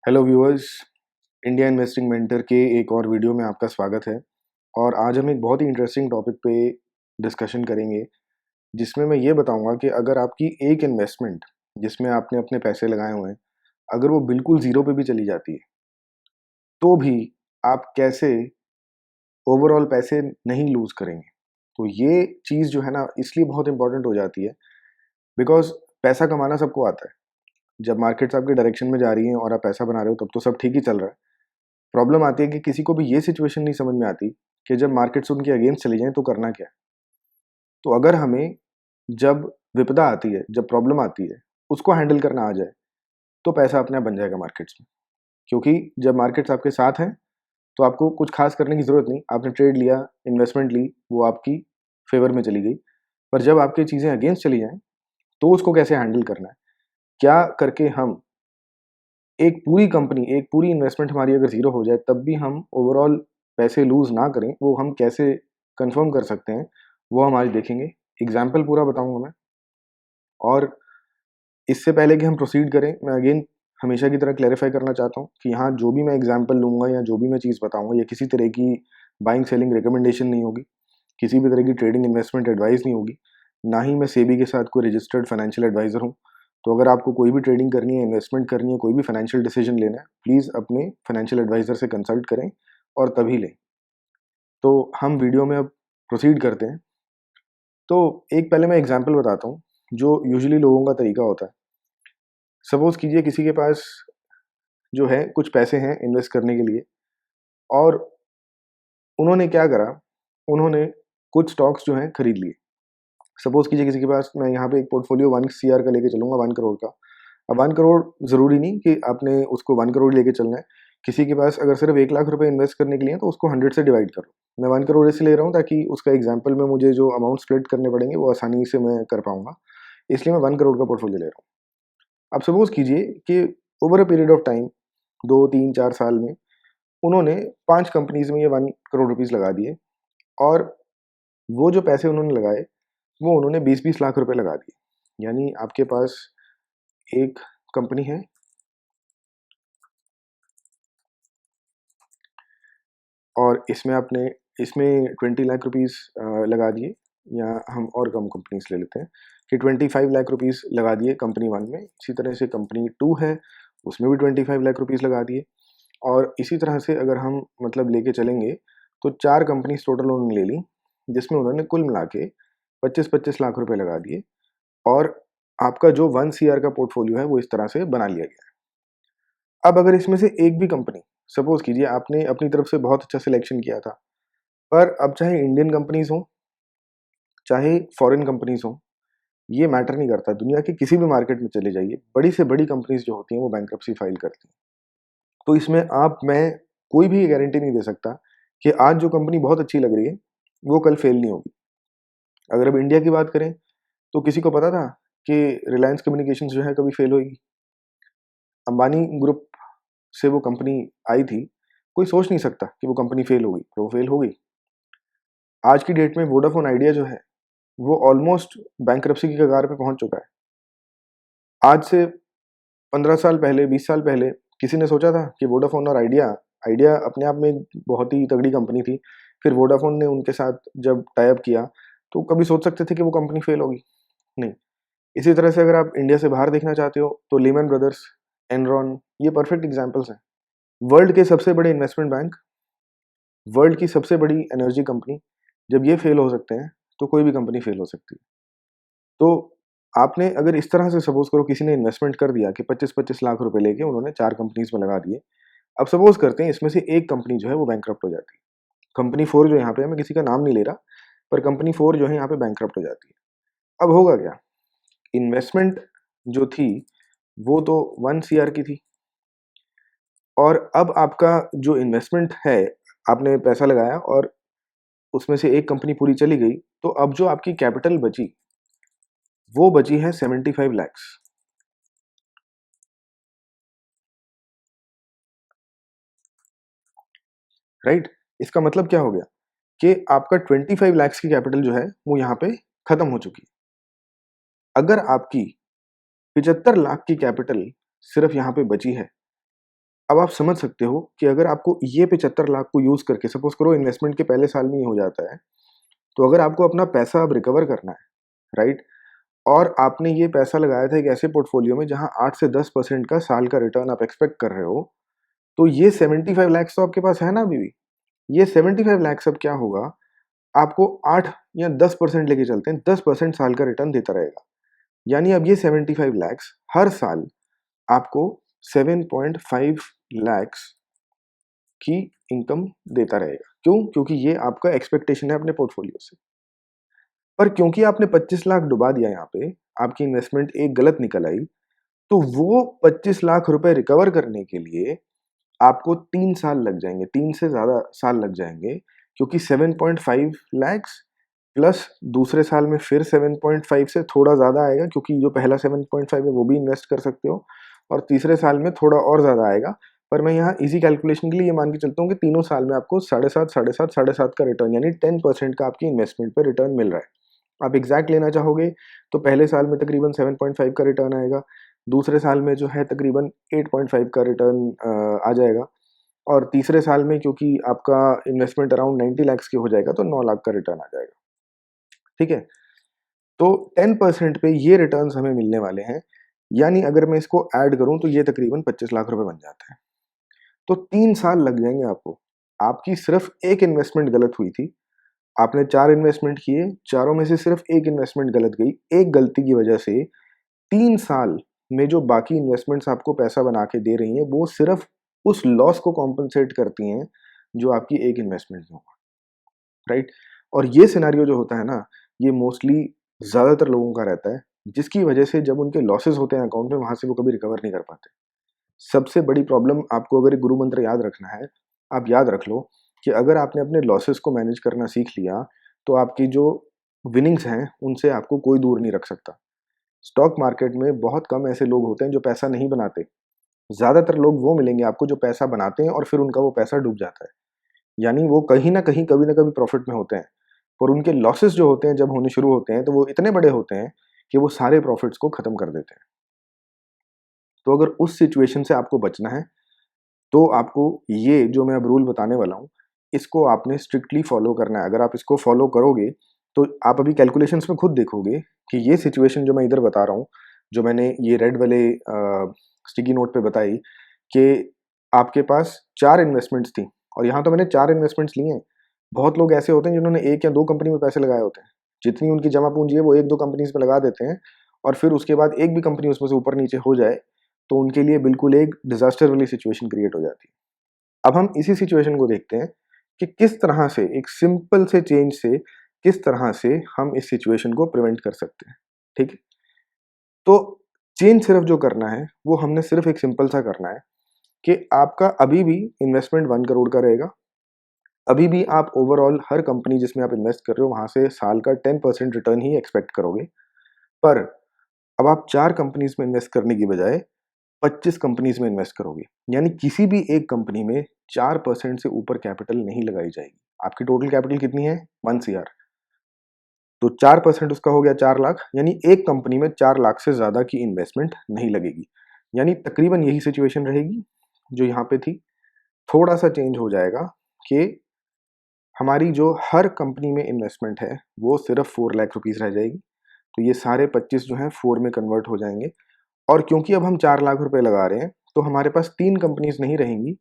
Hello viewers, India investing mentor के एक और वीडियो में आपका स्वागत है। और आज हम एक बहुत ही इंटरेस्टिंग टॉपिक पे डिस्कशन करेंगे, जिसमें मैं ये बताऊंगा कि अगर आपकी एक इन्वेस्टमेंट जिसमें आपने अपने पैसे लगाए हुए हैं, अगर वो बिल्कुल ज़ीरो पे भी चली जाती है तो भी आप कैसे ओवरऑल पैसे नहीं लूज़ करेंगे। तो ये चीज़ जो है ना, इसलिए बहुत इंपॉर्टेंट हो जाती है बिकॉज पैसा कमाना सबको आता है। जब मार्केट्स आपके डायरेक्शन में जा रही हैं और आप पैसा बना रहे हो तब तो सब ठीक ही चल रहा है। प्रॉब्लम आती है कि किसी को भी ये सिचुएशन नहीं समझ में आती कि जब मार्केट्स उनके अगेंस्ट चली जाएं तो करना क्या है। तो अगर हमें जब विपदा आती है, जब प्रॉब्लम आती है, उसको हैंडल करना आ जाए तो पैसा अपने आप बन जाएगा मार्केट्स में। क्योंकि जब मार्केट्स आपके साथ हैं तो आपको कुछ खास करने की ज़रूरत नहीं। आपने ट्रेड लिया, इन्वेस्टमेंट ली, वो आपकी फेवर में चली गई। पर जब आपकी चीज़ें अगेंस्ट चली जाएं तो उसको कैसे हैंडल करना है, क्या करके हम एक पूरी कंपनी, एक पूरी इन्वेस्टमेंट हमारी अगर ज़ीरो हो जाए तब भी हम ओवरऑल पैसे लूज़ ना करें, वो हम कैसे कंफर्म कर सकते हैं, वो हम आज देखेंगे। एग्जाम्पल पूरा बताऊंगा मैं। और इससे पहले कि हम प्रोसीड करें, मैं अगेन हमेशा की तरह क्लैरिफाई करना चाहता हूँ कि यहाँ जो भी मैं एग्जाम्पल लूँगा या जो भी मैं चीज़ बताऊँगा, ये किसी तरह की बाइंग सेलिंग रिकमेंडेशन नहीं होगी, किसी भी तरह की ट्रेडिंग इन्वेस्टमेंट एडवाइस नहीं होगी, ना ही मैं सेबी के साथ कोई रजिस्टर्ड फाइनेंशियल एडवाइज़र हूँ। तो अगर आपको कोई भी ट्रेडिंग करनी है, इन्वेस्टमेंट करनी है, कोई भी फाइनेंशियल डिसीजन लेना है, प्लीज़ अपने फाइनेंशियल एडवाइज़र से कंसल्ट करें और तभी लें। तो हम वीडियो में अब प्रोसीड करते हैं। तो एक पहले मैं एग्जांपल बताता हूँ जो यूजुअली लोगों का तरीका होता है। सपोज़ कीजिए किसी के पास जो है कुछ पैसे हैं इन्वेस्ट करने के लिए, और उन्होंने क्या करा, उन्होंने कुछ स्टॉक्स जो हैं खरीद लिए। सपोज़ कीजिए किसी के पास, मैं यहाँ पे एक पोर्टफोलियो 1 सीआर का लेके चलूँगा, 1 करोड़ का। अब 1 करोड़ ज़रूरी नहीं कि आपने उसको 1 करोड़ लेके चलना है। किसी के पास अगर सिर्फ 1 लाख रुपए इन्वेस्ट करने के लिए हैं तो उसको 100 से डिवाइड करो। मैं 1 करोड़ इसलिए ले रहा हूँ ताकि उसका एग्जांपल में मुझे जो अमाउंट स्प्लिट करने पड़ेंगे वो आसानी से मैं कर पाऊँगा। इसलिए मैं 1 करोड़ का पोर्टफोलियो ले रहा हूँ। अब सपोज़ कीजिए कि over a period of time 2, 3, 4 साल में उन्होंने 5 कंपनीज़ में ये 1 करोड़ रुपीज़ लगा दिए, और वो जो पैसे उन्होंने लगाए वो उन्होंने 20-20 लाख रुपए लगा दिए। यानी आपके पास एक कंपनी है और इसमें 20 लाख रुपीज़ लगा दिए, या हम और कम कंपनीज ले लेते हैं कि 25 लाख रुपीज़ लगा दिए कंपनी 1 में। इसी तरह से कंपनी 2 है, उसमें भी 25 लाख रुपीज़ लगा दिए। और इसी तरह से अगर हम मतलब लेके चलेंगे तो 4 कंपनीज टोटल उन्होंने ले ली, जिसमें उन्होंने कुल मिला के 25-25 लाख रुपए लगा दिए। और आपका जो 1 सीआर का पोर्टफोलियो है वो इस तरह से बना लिया गया। अब अगर इसमें से एक भी कंपनी, सपोज कीजिए आपने अपनी तरफ से बहुत अच्छा सिलेक्शन किया था, पर अब चाहे इंडियन कंपनीज हो चाहे फॉरेन कंपनीज हो, ये मैटर नहीं करता। दुनिया के किसी भी मार्केट में चले जाइए, बड़ी से बड़ी कंपनीज जो होती हैं वो बैंक्रप्सी फाइल करती हैं। तो इसमें आप मैं कोई भी गारंटी नहीं दे सकता कि आज जो कंपनी बहुत अच्छी लग रही है वो कल फेल नहीं होगी। अगर अब इंडिया की बात करें तो किसी को पता था कि रिलायंस कम्युनिकेशंस जो है कभी फेल होगी? अंबानी ग्रुप से वो कंपनी आई थी, कोई सोच नहीं सकता कि वो कंपनी फेल होगी, पर वो फेल हो गई। आज की डेट में वोडाफोन आइडिया जो है वो ऑलमोस्ट बैंक्रप्सी की कगार पे पहुंच चुका है। आज से 15 साल पहले, 20 साल पहले किसी ने सोचा था कि वोडाफोन और आइडिया आइडिया अपने आप में एक बहुत ही तगड़ी कंपनी थी, फिर वोडाफोन ने उनके साथ जब टाई अप किया तो कभी सोच सकते थे कि वो कंपनी फेल होगी? नहीं। इसी तरह से अगर आप इंडिया से बाहर देखना चाहते हो तो लीमन ब्रदर्स, एनरॉन, ये परफेक्ट एग्जाम्पल्स हैं। वर्ल्ड के सबसे बड़े इन्वेस्टमेंट बैंक, वर्ल्ड की सबसे बड़ी एनर्जी कंपनी, जब ये फेल हो सकते हैं तो कोई भी कंपनी फेल हो सकती है। तो आपने अगर इस तरह से सपोज करो किसी ने इन्वेस्टमेंट कर दिया कि 25-25 लाख रुपए लेके उन्होंने 4 कंपनीज में लगा दिए। अब सपोज करते हैं इसमें से एक कंपनी जो है वो बैंकरप्ट हो जाती है। कंपनी 4 जो यहाँ पे है, मैं किसी का नाम नहीं ले रहा, पर कंपनी 4 जो है यहाँ पे बैंकरप्ट हो जाती है। अब होगा क्या? इन्वेस्टमेंट जो थी वो तो 1 सीआर की थी, और अब आपका जो इन्वेस्टमेंट है, आपने पैसा लगाया और उसमें से एक कंपनी पूरी चली गई, तो अब जो आपकी कैपिटल बची वो बची है 75 लैक्स। राइट? इसका मतलब क्या हो गया कि आपका 25 लैक्स की कैपिटल जो है वो यहाँ पे खत्म हो चुकी है। अगर आपकी 75 लाख की कैपिटल सिर्फ यहाँ पे बची है अब आप समझ सकते हो कि अगर आपको ये 75 लाख को यूज़ करके, सपोज़ करो इन्वेस्टमेंट के पहले साल में ही हो जाता है, तो अगर आपको अपना पैसा अब रिकवर करना है, राइट? और आपने ये पैसा लगाया था एक ऐसे पोर्टफोलियो में जहाँ 8 से 10% का साल का रिटर्न आप एक्सपेक्ट कर रहे हो, तो ये 75 लैक्स तो आपके पास है ना अभी भी। ये 75 लैक्स अब क्या होगा, आपको 8 या 10% लेके चलते हैं, 10% साल का रिटर्न देता रहेगा। यानी अब ये 75 लैक्स हर साल आपको 7.5 लैक्स की इनकम देता रहेगा। क्यों? क्योंकि ये आपका एक्सपेक्टेशन है अपने पोर्टफोलियो से। पर क्योंकि आपने 25 लाख डुबा दिया यहाँ पे, आपकी इन्वेस्टमेंट एक गलत निकल आई, तो वो 25 लाख रुपए रिकवर करने के लिए आपको 3 साल लग जाएँगे, 3 से ज़्यादा साल लग जाएँगे, क्योंकि 7.5 लैक्स प्लस दूसरे साल में फिर 7.5 से थोड़ा ज़्यादा आएगा, क्योंकि जो पहला 7.5 है वो भी इन्वेस्ट कर सकते हो, और तीसरे साल में थोड़ा और ज़्यादा आएगा। पर मैं यहाँ ईज़ी कैलकुलेशन के लिए ये मान के चलता हूँ कि तीनों साल में आपको 7.5, 7.5, 7.5 का रिटर्न, यानी 10% का आपकी इन्वेस्टमेंट पे रिटर्न मिल रहा है। आप एग्जैक्ट लेना चाहोगे तो पहले साल में तकरीबन 7.5 का रिटर्न आएगा, दूसरे साल में जो है तकरीबन 8.5 का रिटर्न आ जाएगा, और तीसरे साल में क्योंकि आपका इन्वेस्टमेंट अराउंड 90 लाख की हो जाएगा तो 9 लाख का रिटर्न आ जाएगा। ठीक है? तो 10% पे ये रिटर्न्स हमें मिलने वाले हैं, यानी अगर मैं इसको ऐड करूं तो ये तकरीबन 25 लाख रुपए बन जाता है। तो 3 साल लग जाएंगे आपको। आपकी सिर्फ एक इन्वेस्टमेंट गलत हुई थी, आपने 4 इन्वेस्टमेंट किए, चारों में से सिर्फ एक इन्वेस्टमेंट गलत गई। एक गलती की वजह से 3 साल में जो बाकी इन्वेस्टमेंट्स आपको पैसा बना के दे रही हैं, वो सिर्फ उस लॉस को कॉम्पेंसेट करती हैं जो आपकी एक इन्वेस्टमेंट में हुआ, राइट? और ये सिनेरियो जो होता है ना, ये मोस्टली ज़्यादातर लोगों का रहता है, जिसकी वजह से जब उनके लॉसेस होते हैं अकाउंट में, वहाँ से वो कभी रिकवर नहीं कर पाते। सबसे बड़ी प्रॉब्लम, आपको अगर एक गुरु मंत्र याद रखना है, आप याद रख लो कि अगर आपने अपने लॉसेस को मैनेज करना सीख लिया, तो आपकी जो विनिंग्स हैं, उनसे आपको कोई दूर नहीं रख सकता। स्टॉक मार्केट में बहुत कम ऐसे लोग होते हैं जो पैसा नहीं बनाते। ज़्यादातर लोग वो मिलेंगे आपको जो पैसा बनाते हैं और फिर उनका वो पैसा डूब जाता है। यानी वो कहीं न कहीं, कभी न कभी प्रॉफ़िट में होते हैं, पर उनके लॉसेस जो होते हैं जब होने शुरू होते हैं, तो वो इतने बड़े होते हैं कि वो सारे प्रॉफ़िट्स को ख़त्म कर देते हैं। तो अगर उस सिचुएशन से आपको बचना है, तो आपको ये जो मैं अब रूल बताने वाला हूँ, इसको आपने स्ट्रिक्टली फ़ॉलो करना है। अगर आप इसको फ़ॉलो करोगे, तो आप अभी कैलकुलेशंस में खुद देखोगे कि ये सिचुएशन जो मैं इधर बता रहा हूँ, जो मैंने ये रेड वाले स्टिकी नोट पे बताई, कि आपके पास 4 इन्वेस्टमेंट्स थी, और यहाँ तो मैंने 4 इन्वेस्टमेंट्स लिए हैं। बहुत लोग ऐसे होते हैं जिन्होंने 1 या 2 कंपनी में पैसे लगाए होते हैं। जितनी उनकी जमा पूँजी है वो 1-2 कंपनीज़ में लगा देते हैं, और फिर उसके बाद एक भी कंपनी उसमें से ऊपर-नीचे हो जाए, तो उनके लिए बिल्कुल एक डिज़ास्टर वाली सिचुएशन क्रिएट हो जाती है। अब हम इसी सिचुएशन को देखते हैं कि किस तरह से एक सिंपल से चेंज से किस तरह से हम इस सिचुएशन को प्रिवेंट कर सकते हैं। ठीक है? तो चेंज सिर्फ जो करना है, वो हमने सिर्फ एक सिंपल सा करना है कि आपका अभी भी इन्वेस्टमेंट 1 करोड़ का रहेगा। अभी भी आप ओवरऑल हर कंपनी जिसमें आप इन्वेस्ट कर रहे हो, वहाँ से साल का 10% रिटर्न ही एक्सपेक्ट करोगे। पर अब आप 4 कंपनीज़ में इन्वेस्ट करने की बजाय 25 कंपनीज़ में इन्वेस्ट करोगे। यानी किसी भी एक कंपनी में 4% से ऊपर कैपिटल नहीं लगाई जाएगी। आपकी टोटल कैपिटल कितनी है? 1 सीआर। तो 4% उसका हो गया 4 लाख, यानी एक कंपनी में 4 लाख से ज़्यादा की इन्वेस्टमेंट नहीं लगेगी। यानी तकरीबन यही सिचुएशन रहेगी जो यहाँ पे थी। थोड़ा-सा चेंज हो जाएगा कि हमारी जो हर कंपनी में इन्वेस्टमेंट है, वो सिर्फ 4 लाख रुपीज़ रह जाएगी। तो ये सारे 25 जो हैं 4 में कन्वर्ट हो जाएँगे, और क्योंकि अब हम 4 लाख रुपए लगा रहे हैं, तो हमारे पास 3 कंपनीज़ नहीं रहेंगी।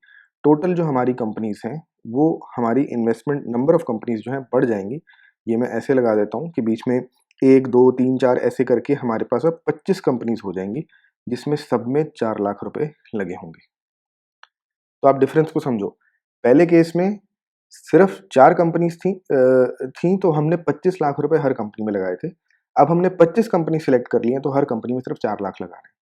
टोटल जो हमारी कंपनीज़ हैं, वो हमारी इन्वेस्टमेंट नंबर ऑफ कंपनीज़ जो हैं बढ़ जाएँगी। ये मैं ऐसे लगा देता हूँ कि बीच में 1, 2, 3, 4 ऐसे करके हमारे पास अब 25 कंपनीज़ हो जाएँगी, जिसमें सब में 4 लाख रुपए लगे होंगे। तो आप डिफरेंस को समझो। पहले केस में सिर्फ 4 कंपनीज़ थीं, तो हमने 25 लाख रुपए हर कंपनी में लगाए थे। अब हमने 25 कंपनी सिलेक्ट कर ली हैं, तो हर कंपनी में सिर्फ 4 लाख लगा रहे हैं।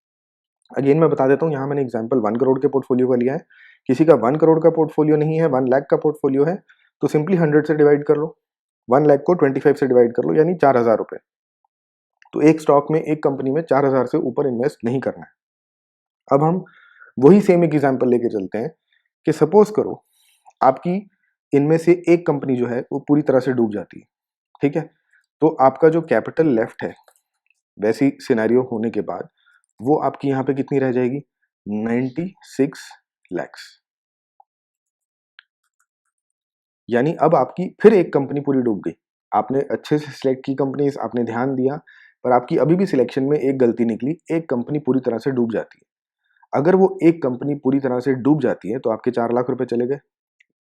अगेन मैं बता देता हूँ, यहाँ मैंने एग्जांपल 1 करोड़ के पोर्टफोलियो का लिया है। किसी का 1 करोड़ का पोर्टफोलियो नहीं है, 1 लाख का पोर्टफोलियो है, तो सिंपली 100 से डिवाइड कर लो। 1 लाख को 25 से डिवाइड कर लो, यानी 4000 रुपए। तो एक स्टॉक में, एक कंपनी में 4000 से ऊपर इन्वेस्ट नहीं करना है। अब हम वही सेम एक एग्जांपल लेके चलते हैं कि सपोज करो आपकी इनमें से एक कंपनी जो है वो पूरी तरह से डूब जाती है। ठीक है? तो आपका जो कैपिटल लेफ्ट है, वैसी सिनेरियो होने के बाद, वो आपकी यहाँ पे कितनी रह जाएगी? 96 lakhs। यानी अब आपकी फिर एक कंपनी पूरी डूब गई। आपने अच्छे से सिलेक्ट की कंपनीज, आपने ध्यान दिया, पर आपकी अभी भी सिलेक्शन में एक गलती निकली, एक कंपनी पूरी तरह से डूब जाती है। अगर वो एक कंपनी पूरी तरह से डूब जाती है तो आपके 4 लाख रुपए चले गए।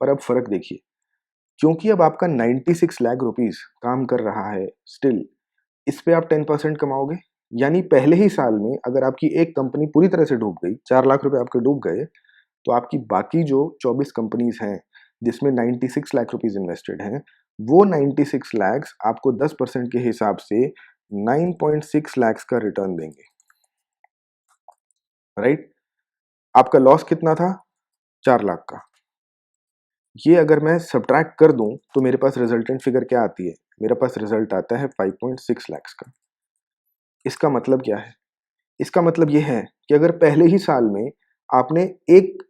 पर अब फर्क देखिए, क्योंकि अब आपका 96 लाख रुपीस काम कर रहा है स्टिल, इस पे आप 10% कमाओगे। यानी पहले ही साल में अगर आपकी एक कंपनी पूरी तरह से डूब गई, 4 लाख रुपए आपके डूब गए, तो आपकी बाकी जो 24 कंपनीज हैं जिसमें 96 लाख रुपीस इन्वेस्टेड हैं, वो 96 लैक्स आपको 10% के हिसाब से 9.6 लैक्स का रिटर्न देंगे। राइट? आपका लॉस कितना था? 4 लाख का। ये अगर मैं सब्ट्रैक्ट कर दूं तो मेरे पास रिजल्टेंट फिगर क्या आती है? मेरे पास रिजल्ट आता है 5.6 लैक्स का। इसका मतलब क्या है? इसका मतलब ये है कि अगर पहले ही साल में आपने एक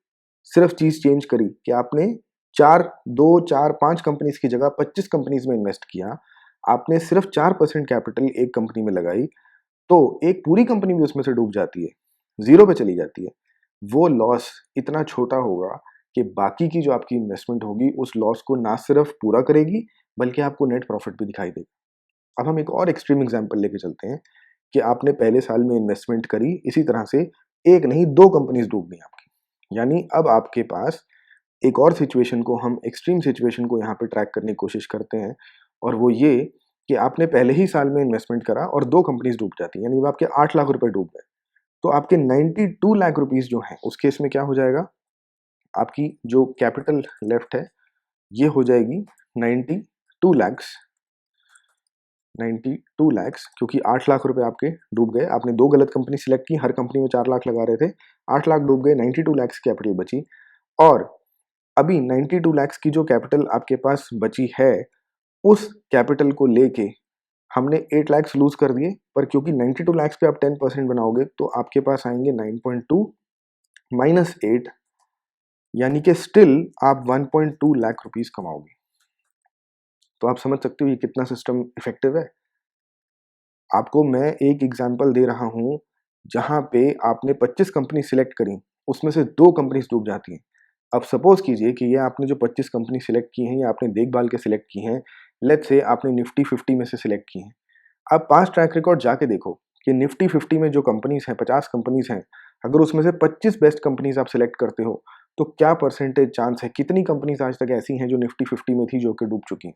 सिर्फ चीज चेंज करी कि आपने 5 कंपनीज की जगह 25 कंपनीज में इन्वेस्ट किया, आपने सिर्फ 4% कैपिटल एक कंपनी में लगाई, तो एक पूरी कंपनी भी उसमें से डूब जाती है, जीरो पे चली जाती है। वो लॉस इतना छोटा होगा कि बाकी की जो आपकी इन्वेस्टमेंट होगी उस लॉस को ना सिर्फ पूरा करेगी बल्कि आपको नेट प्रॉफिट भी दिखाई देगा। अब हम एक और एक्सट्रीम एग्जांपल लेके चलते हैं कि आपने पहले साल में इन्वेस्टमेंट करी, इसी तरह से एक नहीं 2 कंपनीज डूब गई आपकी। यानी अब आपके पास एक और सिचुएशन को, हम एक्सट्रीम सिचुएशन को यहाँ पे ट्रैक करने की कोशिश करते हैं, और वो ये कि आपने पहले ही साल में इन्वेस्टमेंट करा और 2 कंपनीज डूब जाती हैं, यानी वो आपके 8 लाख रुपए डूब गए। तो आपके 92 लाख रुपीस जो हैं उस केस में क्या हो जाएगा? आपकी जो कैपिटल लेफ्ट है ये हो जाएगी 92 लैक्स। 92 लैक्स, क्योंकि 8 लाख रुपए आपके डूब गए। आपने 2 गलत कंपनी सिलेक्ट की, हर कंपनी में 4 लाख लगा रहे थे, 8 लाख डूब गए, 92 लैक्स कैपिटल बची। और अभी 92 लैक्स की जो कैपिटल आपके पास बची है, उस कैपिटल को लेके हमने 8 लैक्स लूज कर दिए, पर क्योंकि 92 लैक्स पे आप 10% बनाओगे तो आपके पास आएंगे 9.2 माइनस 8, यानी कि स्टिल आप 1.2 लाख रुपीस कमाओगे। तो आप समझ सकते हो ये कितना सिस्टम इफेक्टिव है। आपको मैं एक एग्जांपल दे रहा हूं जहां पे आपने 25 कंपनी सिलेक्ट करी, उसमें से 2 कंपनीज डूब जाती हैं। अब सपोज कीजिए कि ये आपने जो 25 कंपनी सिलेक्ट की हैं, ये आपने देखभाल के सिलेक्ट की हैं, लेट्स से आपने निफ्टी 50 में से सिलेक्ट की हैं। अब पास्ट ट्रैक रिकॉर्ड जाके देखो कि निफ्टी 50 में जो कंपनीज हैं, 50 कंपनीज हैं, अगर उसमें से 25 बेस्ट कंपनीज आप सिलेक्ट करते हो तो क्या परसेंटेज चांस है, कितनी कंपनीज आज तक ऐसी हैं जो निफ्टी 50 में थी जो कि डूब चुकी हैं?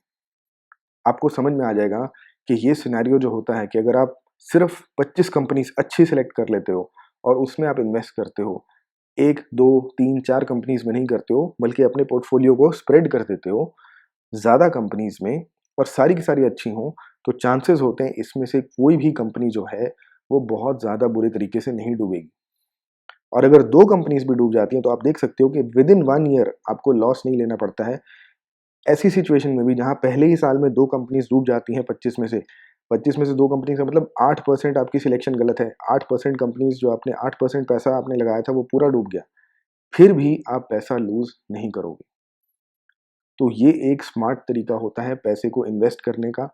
आपको समझ में आ जाएगा कि ये सिनेरियो जो होता है कि अगर आप सिर्फ 25 कंपनीज अच्छी सिलेक्ट कर लेते हो और उसमें आप इन्वेस्ट करते हो, 1, 2, 3, 4 कंपनीज में नहीं करते हो बल्कि अपने पोर्टफोलियो को स्प्रेड कर देते हो ज़्यादा कंपनीज में, और सारी की सारी अच्छी हों, तो चांसेस होते हैं इसमें से कोई भी कंपनी जो है वो बहुत ज़्यादा बुरे तरीके से नहीं डूबेगी। और अगर 2 कंपनीज भी डूब जाती हैं तो आप देख सकते हो कि विद इन 1 ईयर आपको लॉस नहीं लेना पड़ता है। ऐसी सिचुएशन में भी जहां पहले ही साल में 2 कंपनीज डूब जाती हैं 25 में से 2 कंपनी का मतलब 8% आपकी सिलेक्शन गलत है। 8% कंपनीज जो आपने 8% पैसा आपने लगाया था वो पूरा डूब गया, फिर भी आप पैसा लूज नहीं करोगे। तो ये एक स्मार्ट तरीका होता है पैसे को इन्वेस्ट करने का।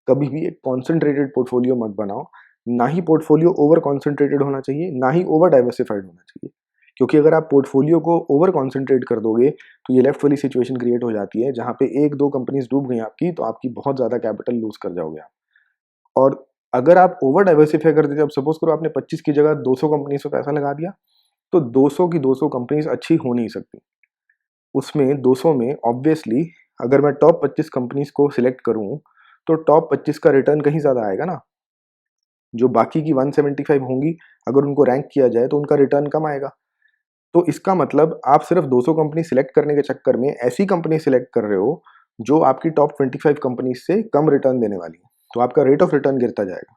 कभी भी एक कॉन्सेंट्रेटेड पोर्टफोलियो मत बनाओ। ना ही पोर्टफोलियो ओवर कॉन्सेंट्रेटेड होना चाहिए, ना ही ओवर डाइवर्सिफाइड होना चाहिए। क्योंकि अगर आप पोर्टफोलियो को ओवर कॉन्सेंट्रेट कर दोगे तो ये लेफ्ट वाली सिचुएशन क्रिएट हो जाती है जहां पे 1-2 कंपनीज डूब गई आपकी, तो आपकी बहुत ज़्यादा कैपिटल लूज कर जाओगे आप। और अगर आप ओवर डाइवर्सिफाई कर देते, अब सपोज करो आपने 25 की जगह 200 कंपनीज पे पैसा लगा दिया, तो 200 की 200 कंपनीज अच्छी हो नहीं सकती। उसमें 200 में ऑब्वियसली अगर मैं टॉप 25 कंपनीज को सिलेक्ट करूं तो टॉप 25 का रिटर्न कहीं ज़्यादा आएगा ना। जो बाकी की 175 होंगी, अगर उनको रैंक किया जाए तो उनका रिटर्न कम आएगा। तो इसका मतलब आप सिर्फ 200 कंपनी सिलेक्ट करने के चक्कर में ऐसी कंपनी सिलेक्ट कर रहे हो जो आपकी टॉप 25 कंपनीज से कम रिटर्न देने वाली है, तो आपका रेट ऑफ रिटर्न गिरता जाएगा।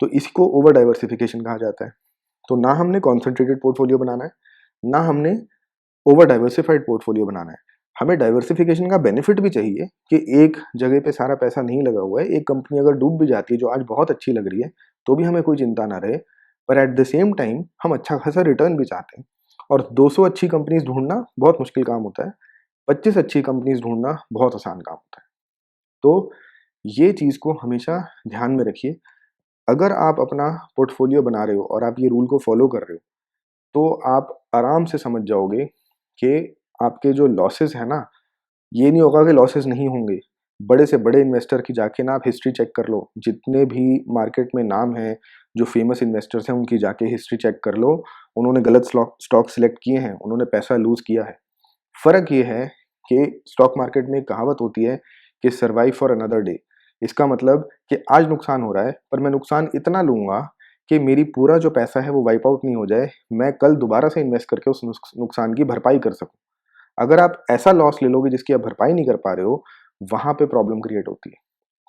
तो इसको ओवर डाइवर्सिफिकेशन कहा जाता है। तो ना हमने कॉन्सेंट्रेटेड पोर्टफोलियो बनाना है, ना हमने ओवर डाइवर्सिफाइड पोर्टफोलियो बनाना है। हमें डाइवर्सिफिकेशन का बेनिफिट भी चाहिए कि एक जगह पे सारा पैसा नहीं लगा हुआ है, एक कंपनी अगर डूब भी जाती है जो आज बहुत अच्छी लग रही है तो भी हमें कोई चिंता ना रहे, पर एट द सेम टाइम हम अच्छा खासा रिटर्न भी चाहते हैं। और 200 अच्छी कंपनीज ढूंढना बहुत मुश्किल काम होता है, 25 अच्छी कंपनीज ढूंढना बहुत आसान काम होता है। तो ये चीज़ को हमेशा ध्यान में रखिए। अगर आप अपना पोर्टफोलियो बना रहे हो और आप ये रूल को फॉलो कर रहे हो तो आप आराम से समझ जाओगे कि आपके जो लॉसेस हैं ना, ये नहीं होगा कि लॉसेस नहीं होंगे। बड़े से बड़े इन्वेस्टर की जाके ना आप हिस्ट्री चेक कर लो, जितने भी मार्केट में नाम हैं, जो फेमस इन्वेस्टर्स हैं, उनकी जाके हिस्ट्री चेक कर लो। उन्होंने गलत स्टॉक सिलेक्ट किए हैं, उन्होंने पैसा लूज़ किया है। फ़र्क ये है कि स्टॉक मार्केट में एक कहावत होती है कि सर्वाइव फॉर अनदर डे। इसका मतलब कि आज नुकसान हो रहा है, पर मैं नुकसान इतना लूँगा कि मेरी पूरा जो पैसा है वो वाइप आउट नहीं हो जाए, मैं कल दोबारा से इन्वेस्ट करके उस नुकसान की भरपाई कर सकूँ। अगर आप ऐसा लॉस ले लोगे जिसकी आप भरपाई नहीं कर पा रहे हो, वहाँ पे प्रॉब्लम क्रिएट होती है।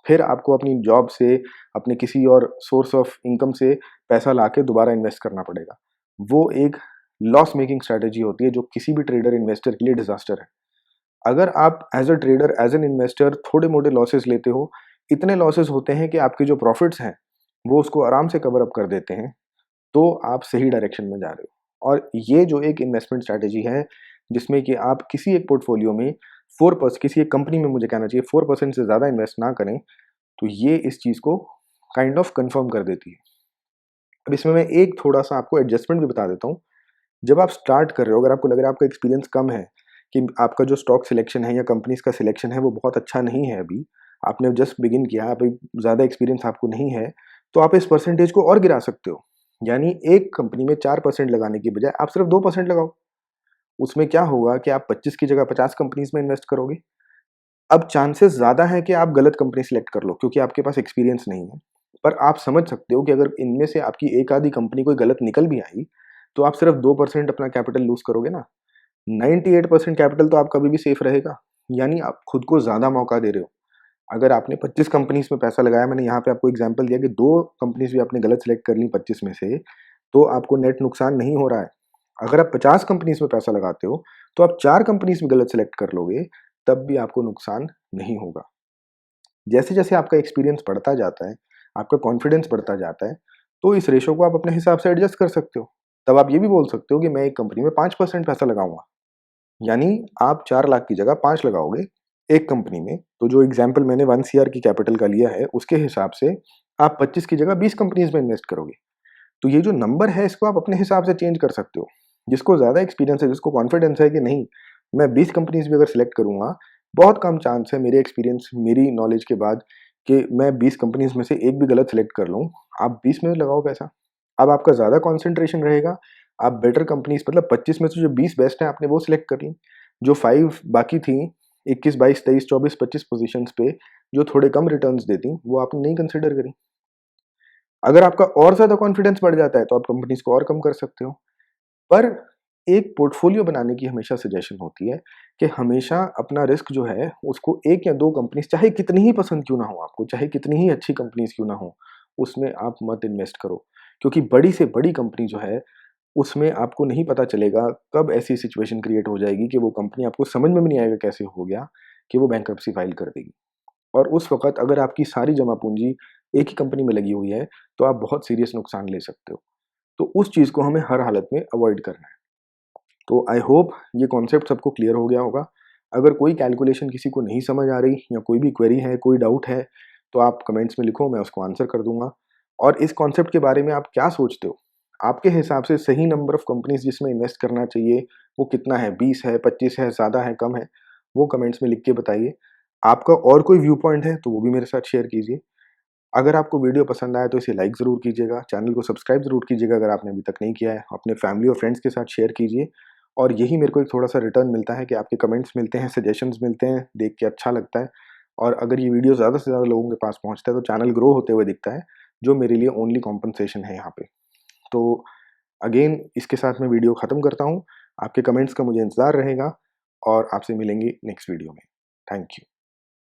फिर आपको अपनी जॉब से, अपने किसी और सोर्स ऑफ इनकम से पैसा लाके दोबारा इन्वेस्ट करना पड़ेगा। वो एक लॉस मेकिंग स्ट्रैटेजी होती है जो किसी भी ट्रेडर इन्वेस्टर के लिए डिजास्टर है। अगर आप as a trader, as an investor थोड़े मोटे लॉसेस लेते हो, इतने लॉसेस होते हैं कि आपके जो प्रॉफिट्स हैं वो उसको आराम से कवर अप कर देते हैं, तो आप सही डायरेक्शन में जा रहे हो। और ये जो एक इन्वेस्टमेंट स्ट्रैटेजी है जिसमें कि आप किसी एक पोर्टफोलियो में 4%, किसी एक कंपनी में मुझे कहना चाहिए 4% से ज़्यादा इन्वेस्ट ना करें, तो ये इस चीज़ को काइंड ऑफ कंफर्म कर देती है। अब इसमें मैं एक थोड़ा-सा आपको एडजस्टमेंट भी बता देता हूँ। जब आप स्टार्ट कर रहे हो, अगर आपको लग रहा है आपका एक्सपीरियंस कम है, कि आपका जो स्टॉक सिलेक्शन है या कंपनीज़ का सिलेक्शन है वो बहुत अच्छा नहीं है अभी, आपने जस्ट बिगिन किया, अभी ज़्यादा एक्सपीरियंस आपको नहीं है, तो आप इस परसेंटेज को और गिरा सकते हो। यानी एक कंपनी में 4% लगाने की बजाय आप सिर्फ 2% लगाओ। उसमें क्या होगा कि आप 25 की जगह 50 कंपनीज़ में इन्वेस्ट करोगे। अब चांसेस ज़्यादा है कि आप गलत कंपनी सिलेक्ट कर लो क्योंकि आपके पास एक्सपीरियंस नहीं है। पर आप समझ सकते हो कि अगर इनमें से आपकी एक आधी कंपनी कोई गलत निकल भी आई, तो आप सिर्फ 2% अपना कैपिटल लूज़ करोगे ना। 98% कैपिटल तो आपका अभी भी सेफ रहेगा। यानी आप खुद को ज़्यादा मौका दे रहे हो। अगर आपने 25 कंपनीज़ में पैसा लगाया, मैंने यहाँ पे आपको एग्ज़ाम्पल दिया कि 2 कंपनीज़ भी आपने गलत सिलेक्ट कर ली 25 में से, तो आपको नेट नुकसान नहीं हो रहा है। अगर आप 50 कंपनीज़ में पैसा लगाते हो, तो आप 4 कंपनीज़ में गलत सिलेक्ट कर लोगे, तब भी आपको नुकसान नहीं होगा। जैसे-जैसे आपका एक्सपीरियंस बढ़ता जाता है, आपका कॉन्फिडेंस बढ़ता जाता है, तो इस रेशो को आप अपने हिसाब से एडजस्ट कर सकते हो। तब आप ये भी बोल सकते हो कि मैं एक कंपनी में 5% पैसा लगाऊँगा। यानी आप 4 लाख की जगह 5 लगाओगे एक कंपनी में, तो जो एग्ज़ाम्पल मैंने 1 सीआर की कैपिटल का लिया है, उसके हिसाब से आप 25 की जगह 20 कंपनीज़ में इन्वेस्ट करोगे। तो ये जो नंबर है इसको आप अपने हिसाब से चेंज कर सकते हो। जिसको ज़्यादा एक्सपीरियंस है, जिसको कॉन्फिडेंस है कि नहीं, मैं 20 कंपनीज़ भी अगर सिलेक्ट करूँगा, बहुत कम चांस है मेरे एक्सपीरियंस, मेरी नॉलेज के बाद कि मैं 20 कंपनीज़ में से एक भी गलत सिलेक्ट कर लूँ। आप 20 में लगाओ पैसा। अब आपका ज़्यादा कंसंट्रेशन रहेगा, आप बेटर कंपनीज़, मतलब 25 में से जो 20 बेस्ट हैं आपने वो सिलेक्ट कर ली। जो 5 बाकी थी, 21, 22, 23, 24, 25 पोज़ीशंस पे जो थोड़े कम रिटर्न्स देती, वो आपने नहीं कंसिडर करी। अगर आपका और ज़्यादा कॉन्फिडेंस बढ़ जाता है तो आप कंपनीज़ को और कम कर सकते हो। पर एक पोर्टफोलियो बनाने की हमेशा सजेशन होती है कि हमेशा अपना रिस्क जो है उसको 1 या 2 कंपनीज़, चाहे कितनी ही पसंद क्यों ना हो आपको, चाहे कितनी ही अच्छी कंपनीज़ क्यों ना हो, उसमें आप मत इन्वेस्ट करो। क्योंकि बड़ी से बड़ी कंपनी जो है, उसमें आपको नहीं पता चलेगा कब ऐसी सिचुएशन क्रिएट हो जाएगी कि वो कंपनी, आपको समझ में भी नहीं आएगा कैसे हो गया कि वो बैंक्रप्सी फाइल कर देगी। और उस वक़्त अगर आपकी सारी जमा पूँजी एक ही कंपनी में लगी हुई है, तो आप बहुत सीरियस नुकसान ले सकते हो। तो उस चीज़ को हमें हर हालत में अवॉइड करना है। तो आई होप ये कॉन्सेप्ट सबको क्लियर हो गया होगा। अगर कोई कैलकुलेशन किसी को नहीं समझ आ रही या कोई भी क्वेरी है, कोई डाउट है, तो आप कमेंट्स में लिखो, मैं उसको आंसर कर दूँगा। और इस कॉन्सेप्ट के बारे में आप क्या सोचते हो? आपके हिसाब से सही नंबर ऑफ कंपनीज़ जिसमें इन्वेस्ट करना चाहिए, वो कितना है? 20 है, 25 है, ज़्यादा है, कम है? वो कमेंट्स में लिख के बताइए। आपका और कोई व्यू पॉइंट है, तो वो भी मेरे साथ शेयर कीजिए। अगर आपको वीडियो पसंद आया तो इसे लाइक ज़रूर कीजिएगा, चैनल को सब्सक्राइब ज़रूर कीजिएगा अगर आपने अभी तक नहीं किया है, अपने फैमिली और फ्रेंड्स के साथ शेयर कीजिए। और यही मेरे को एक थोड़ा-सा रिटर्न मिलता है कि आपके कमेंट्स मिलते हैं, सजेशंस मिलते हैं, देख के अच्छा लगता है। और अगर ये वीडियो ज़्यादा से ज़्यादा लोगों के पास पहुँचता है तो चैनल ग्रो होते हुए दिखता है, जो मेरे लिए ओनली कॉम्पेंसेशन है यहाँ पे। तो अगेन इसके साथ मैं वीडियो ख़त्म करता हूँ। आपके कमेंट्स का मुझे इंतज़ार रहेगा और आपसे मिलेंगे नेक्स्ट वीडियो में। Thank you.